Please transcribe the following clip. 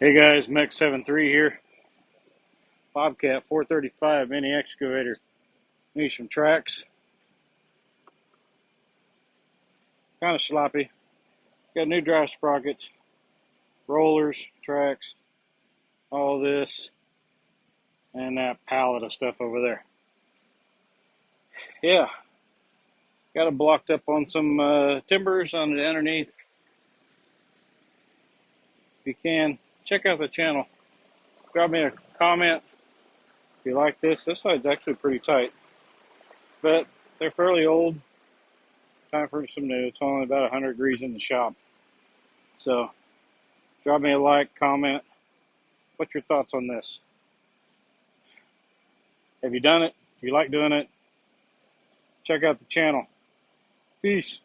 Hey guys, Mech73 here. Bobcat 435 mini excavator. Need some tracks. Kind of sloppy. Got new drive sprockets, rollers, tracks, all this, and that pallet of stuff over there. Yeah, got it blocked up on some timbers on the underneath. If you can, check out the channel. Drop me a comment if you like this. This side's actually pretty tight, but they're fairly old. Time for some new. It's only about 100 degrees in the shop. So drop me a like, comment. What's your thoughts on this? Have you done it? If you like doing it, check out the channel. Peace.